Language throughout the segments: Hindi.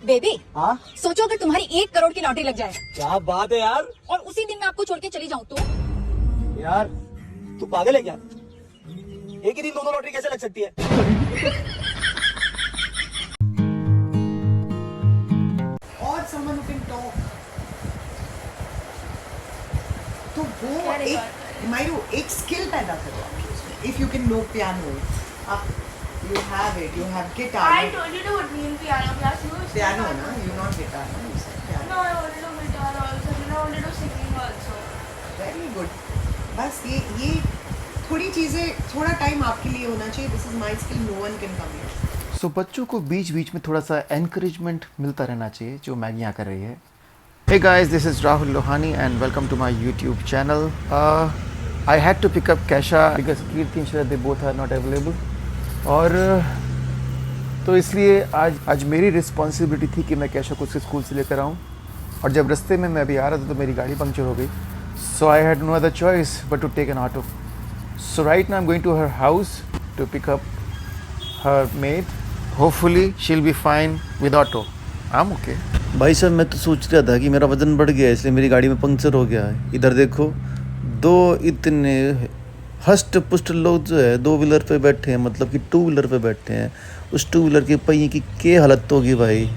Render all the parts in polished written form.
बेबी हाँ सोचो अगर तुम्हारी 1 करोड़ की लॉटरी लग जाए क्या बात है यार। और उसी दिन मैं आपको छोड़ के चली जाऊँ तो? यार तू पागल है क्या? एक ही दिन दोनों लॉटरी कैसे लग सकती है? और someone who can talk. तो वो एक मायरू एक स्किल पैदा करो आपके उसमें. If you can know piano, आप you have it, you have guitar. I told you to put me in piano class. You said Piano not ना, to. you not guitar ना, you said piano. No, I wanted to guitar also. I wanted to singing also. Very good. बस ये थोड़ी चीजें थोड़ा टाइम आपके लिए होना चाहिए. This is my skill. No one can come here. सो बच्चों को बीच बीच में थोड़ा सा एनकरेजमेंट मिलता रहना चाहिए, जो मैगी यहाँ कर रही है. Hey guys, this is Rahul Lohani and welcome to my YouTube channel. I had to pick up Kesha because Kirti and Shreya, they both are not available. और तो इसलिए आज मेरी रिस्पॉन्सिबिलिटी थी कि मैं कैशा को उसके स्कूल से लेकर आऊँ. और जब रास्ते में मैं अभी आ रहा था तो मेरी गाड़ी पंक्चर हो गई. So I had no other choice but to take an auto. So right now I am going to her house to pick up her maid. Hopefully she will be fine with auto. I am okay. भाई साहब मैं तो सोच रहा था कि मेरा वज़न बढ़ गया है इसलिए मेरी गाड़ी में पंक्चर हो गया है. इधर देखो, दो इतने हष्ट पुष्ट लोग जो है 2 व्हीलर पे बैठे हैं, मतलब कि 2 व्हीलर पे बैठे हैं. उस 2 व्हीलर के पहिए की क्या हालत होगी भाई.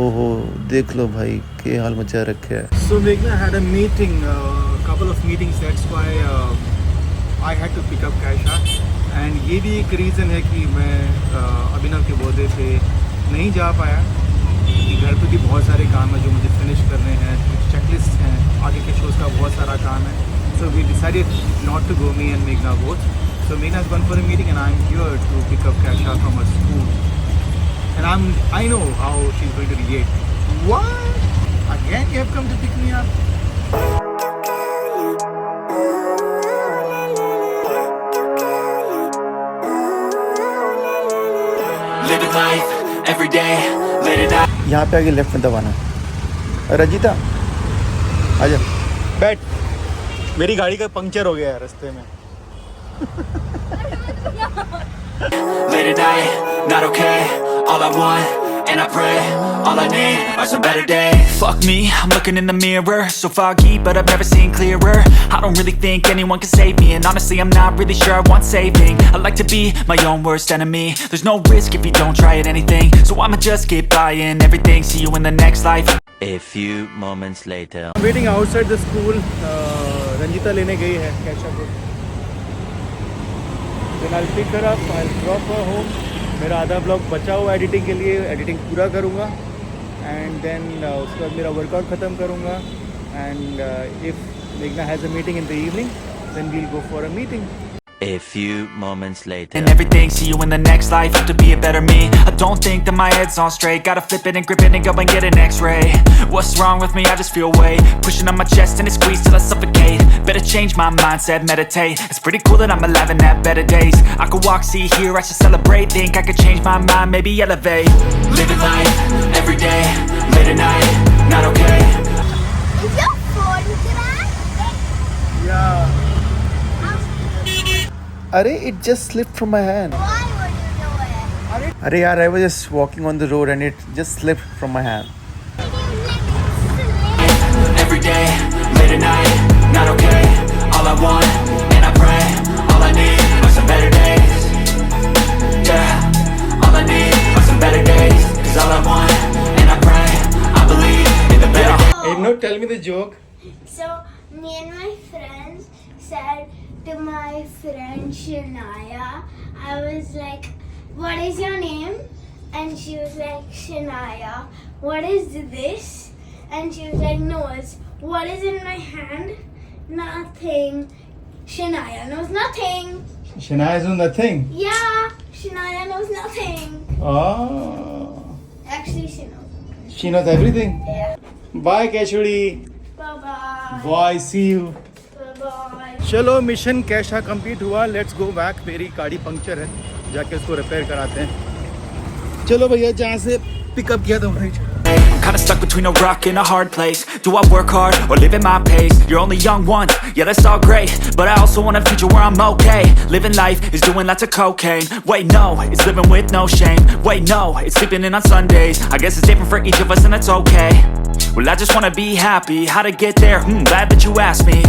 ओहो देख लो भाई क्या हाल मचा रखे है. So Meghna had a meeting, couple of meetings. That's why I had to pick up Kesha. And ये भी एक रीज़न है कि मैं अभिनव के बर्थडे पे नहीं जा पाया. क्योंकि घर पे भी बहुत सारे काम है जो मुझे फिनिश करने हैं. कुछ चेकलिस्ट हैं, आगे के शोज़ का बहुत सारा काम है. So we decided not to go, me and Meghna both. So Meghna has gone for a meeting and I'm here to pick up Kesha from her school. And I know how she's going to react. What? Again you have come to pick me up? Living life every day, late at night. यहाँ पे आगे लेफ्ट में दबाना. रजिता आजा बैठ. मेरी गाड़ी का पंक्चर हो गया है रास्ते में. Late at night, not okay. All I want, and I pray, all I need are some better days. Fuck me, I'm looking in the mirror, so foggy, but I've never seen clearer. I don't really think anyone can save me, and honestly I'm not really sure I want saving. I like to be my own worst enemy. There's no risk if you don't try at anything, so I'ma just keep buying everything. See you in the next life. A few moments later. I'm waiting outside the school. Ranjita लेने गई है कैशा को. Then I'll pick her up, I'll drop her home. मेरा आधा ब्लॉग बचा हुआ एडिटिंग के लिए, एडिटिंग पूरा करूँगा. एंड देन उसके बाद मेरा वर्कआउट ख़त्म करूँगा. एंड इफ़ मेघना has a meeting in the evening then we'll go for a meeting. A few moments later. And everything, see you in the next life. Have to be a better me. I don't think that my head's on straight. Gotta flip it and grip it and go and get an x-ray. What's wrong with me? I just feel weight pushing on my chest and it squeezes till I suffocate. Better change my mindset, meditate. It's pretty cool that I'm alive and have better days. I could walk, see, hear, I should celebrate. Think I could change my mind, maybe elevate. Living life, every day, late at night, not okay. Is your phone cracked? Yeah. अरे it just slipped from my hand. Why would you do it? अरे यार I was just walking on the road and it just slipped from my hand. Every day, late at night, not okay. All I want, and I pray, all I need are some better days. Yeah, all I need are some better days. 'Cause all I want, and I pray, I believe in the better days. Hey, no, tell me the joke. So me and my friends said to my friend Shania, I was like, what is your name? And she was like, Shania. What is this? And she was like, Nose. What is in my hand? Nothing. Shania knows nothing. Shania is nothing. Yeah, Shania knows nothing. Oh, Actually, she knows. she knows everything. Yeah. Bye, Keshuri. Bye-bye. Bye, see you. Bye-bye. चलो मिशन कैशा कंप्लीट हुआ. Let's go back. मेरी गाड़ी पंक्चर है, जाके उसको रिपेयर कराते हैं. चलो भैया, जहाँ से पिकअप किया था वहीं. kinda stuck between a rock and a hard place. Do I work hard or live at my pace? You're only young once, yeah that's all great, but I also want a future where I'm okay. Living life is doing lots of cocaine. Wait no, it's living with no shame. Wait no, it's sleeping in on Sundays. I guess it's different for each of us and that's okay. Well I just wanna be happy, how to get there, glad that you asked me.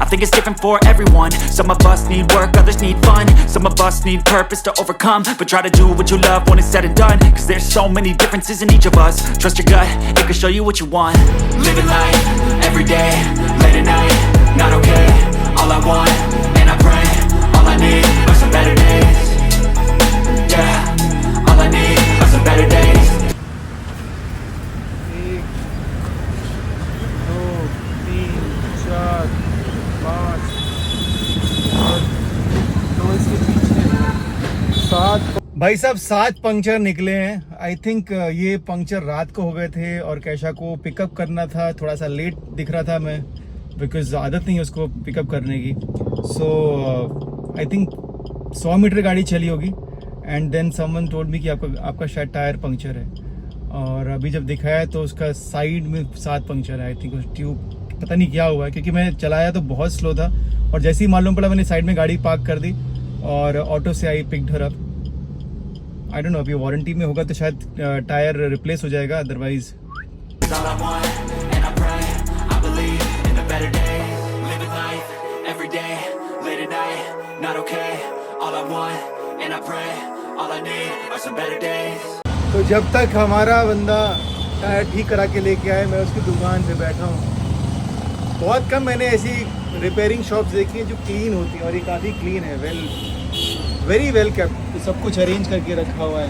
I think it's different for everyone. Some of us need work, others need fun. Some of us need purpose to overcome. But try to do what you love when it's said and done. Cause there's so many differences in each of us. Trust your gut, it can show you what you want. Living life, every day, late at night, not okay. All I want, and I pray, all I need are some better days. Yeah, all I need are some better days. 7 भाई साहब 7 पंक्चर निकले हैं। आई थिंक ये पंक्चर रात को हो गए थे और कैशा को पिकअप करना था, थोड़ा सा लेट दिख रहा था मैं, बिकॉज आदत नहीं है उसको पिकअप करने की। सो आई थिंक 100 मीटर गाड़ी चली होगी and then someone told me कि आपका शायद टायर पंक्चर है। और अभी जब दिखाया तो उसका साइड में 7 पंक्चर है। आई थिंक उस ट्यूब पता नहीं क्या हुआ है, क्योंकि मैं चलाया तो बहुत स्लो था और जैसे ही मालूम पड़ा मैंने साइड में गाड़ी पार्क कर दी और ऑटो से I picked her up. I don't know, अभी वारंटी में होगा तो शायद टायर रिप्लेस हो जाएगा, अदरवाइज तो जब तक हमारा बंदा टायर ठीक करा के लेके आए मैं उसकी दुकान पे बैठा हूँ। बहुत कम मैंने ऐसी रिपेयरिंग शॉप्स देखी हैं जो क्लीन होती हैं और ये काफ़ी क्लीन है, वेरी वेल केप्ट। तो सब कुछ अरेंज करके रखा हुआ है,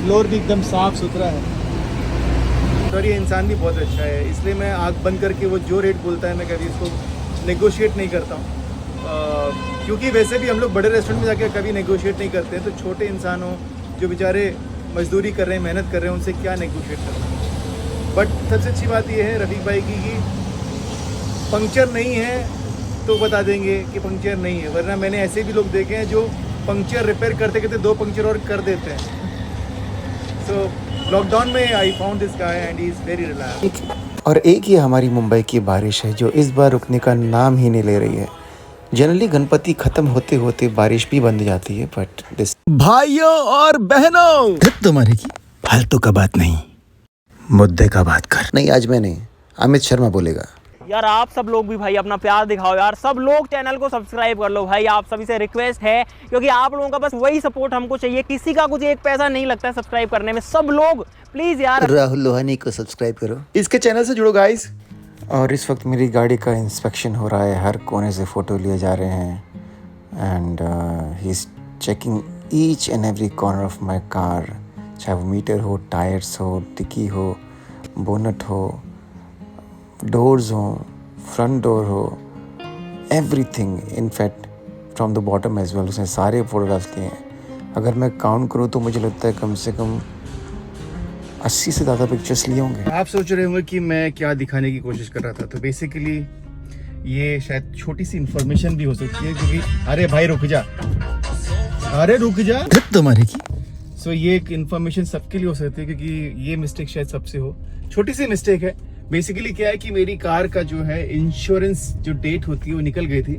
फ्लोर भी एकदम साफ सुथरा है और ये इंसान भी बहुत अच्छा है। इसलिए मैं आँख बंद करके वो जो रेट बोलता है मैं कभी इसको नेगोशिएट नहीं करता हूँ, क्योंकि वैसे भी हम लोग बड़े रेस्टोरेंट में जाके कभी नेगोशिएट नहीं करते हैं। तो छोटे इंसान हो जो बेचारे मजदूरी कर रहे हैं, मेहनत कर रहे हैं, उनसे क्या नेगोशिएट करना। बट सबसे अच्छी बात यह है रफीक भाई की कि पंक्चर नहीं है तो बता देंगे कि पंक्चर नहीं है, वरना मैंने ऐसे भी लोग देखे हैं जो पंक्चर रिपेयर करते करते 2 पंक्चर और कर देते हैं। सो लॉकडाउन में I found this guy and he is very reliable. और एक ही हमारी मुंबई की बारिश है जो इस बार रुकने का नाम ही नहीं ले रही है। जनरली गणपति खत्म होते होते बारिश भी बंद जाती है, बट दिस भाइयों और बहनों, तुम्हारे की फालतू का बात नहीं, मुद्दे का बात कर। नहीं, आज मैं नहीं, अमित शर्मा बोलेगा। यार आप सब लोग भी भाई अपना प्यार दिखाओ यार, सब लोग चैनल को सब्सक्राइब कर लो भाई, आप सभी से रिक्वेस्ट है, क्योंकि आप लोगों का बस वही सपोर्ट हमको चाहिए। किसी का कुछ एक पैसा नहीं लगता है सब्सक्राइब करने में, सब लोग प्लीज यार राहुल लोहानी को सब्सक्राइज करो, इसके चैनल से जुड़ो गाइस। और इस वक्त मेरी गाड़ी का इंस्पेक्शन हो रहा है, हर कोने से फ़ोटो लिए जा रहे हैं and he is checking each and every corner of my car, चाहे वो मीटर हो, टायर्स हो, डिक्की हो, बोनट हो, डोर्स हो, फ्रंट डोर हो, everything, in fact from the bottom as well. उसने सारे फोटोग्राफ्स लिए हैं। अगर मैं काउंट करूँ तो मुझे लगता है कम से कम 80 से ज़्यादा पिक्चर्स लिए होंगे। आप सोच रहे होंगे कि मैं क्या दिखाने की कोशिश कर रहा था, तो बेसिकली ये शायद छोटी सी इन्फॉर्मेशन भी हो सकती है, क्योंकि अरे भाई रुक जा, अरे रुक जा तुम्हारे की। सो ये एक इन्फॉर्मेशन सबके लिए हो सकती है, क्योंकि ये मिस्टेक शायद सबसे हो, छोटी सी मिस्टेक है। बेसिकली क्या है कि मेरी कार का जो है इंश्योरेंस जो डेट होती है वो निकल गई थी।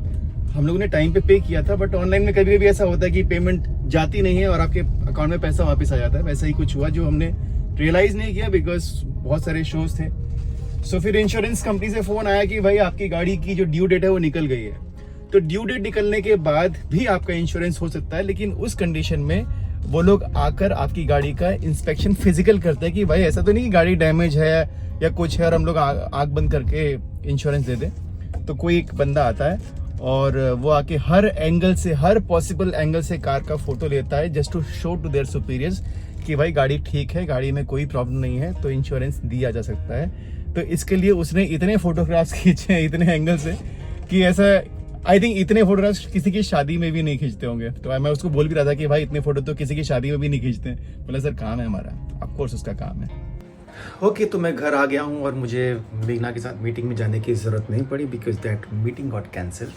हम लोगों ने टाइम पे पे किया था, बट ऑनलाइन में कभी कभी ऐसा होता है कि पेमेंट जाती नहीं है और आपके अकाउंट में पैसा वापस आ जाता है। वैसा ही कुछ हुआ जो हमने रियलाइज नहीं किया बिकॉज बहुत सारे शोज थे। सो फिर इंश्योरेंस कंपनी से फ़ोन आया कि भाई आपकी गाड़ी की जो ड्यू डेट है वो निकल गई है। तो ड्यू डेट निकलने के बाद भी आपका इंश्योरेंस हो सकता है, लेकिन उस कंडीशन में वो लोग आकर आपकी गाड़ी का इंस्पेक्शन फिजिकल करते हैं कि भाई ऐसा तो नहीं कि गाड़ी डैमेज है या कुछ है और हम लोग आग बंद करके इंश्योरेंस दे दें। तो कोई एक बंदा आता है और वो आके हर एंगल से, हर पॉसिबल एंगल से कार का फोटो लेता है, just to show to their superiors कि भाई गाड़ी ठीक है, गाड़ी में कोई प्रॉब्लम नहीं है, तो इंश्योरेंस दिया जा सकता है। तो इसके लिए उसने इतने फोटोग्राफ्स खींचे हैं इतने एंगल से कि ऐसा आई थिंक इतने फोटोग्राफ्स किसी की शादी में भी नहीं खींचते होंगे। तो मैं उसको बोल भी रहा था कि भाई इतने फोटो तो किसी की शादी में भी नहीं खींचते हैं। बोला सर काम है हमारा, ऑफकोर्स उसका काम है। ओके, तो मैं घर आ गया हूँ और मुझे मेघना के साथ मीटिंग में जाने की ज़रूरत नहीं पड़ी because that meeting got cancelled.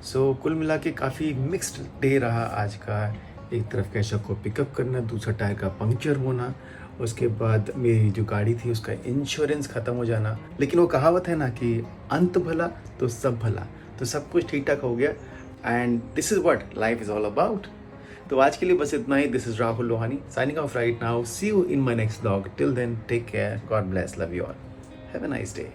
So कुल मिला के काफ़ी मिक्स्ड डे रहा आज का। एक तरफ कैशा को पिकअप करना, दूसरा टायर का पंक्चर होना उसके बाद मेरी जो गाड़ी थी उसका इंश्योरेंस ख़त्म हो जाना। लेकिन वो कहावत है ना कि अंत भला तो सब भला, तो सब कुछ ठीक ठाक हो गया। And this is what life is all about. तो आज के लिए बस इतना ही। This is Rahul Lohani signing off right now. See you in my next blog. Till then take care, God bless, love you all, have a nice day.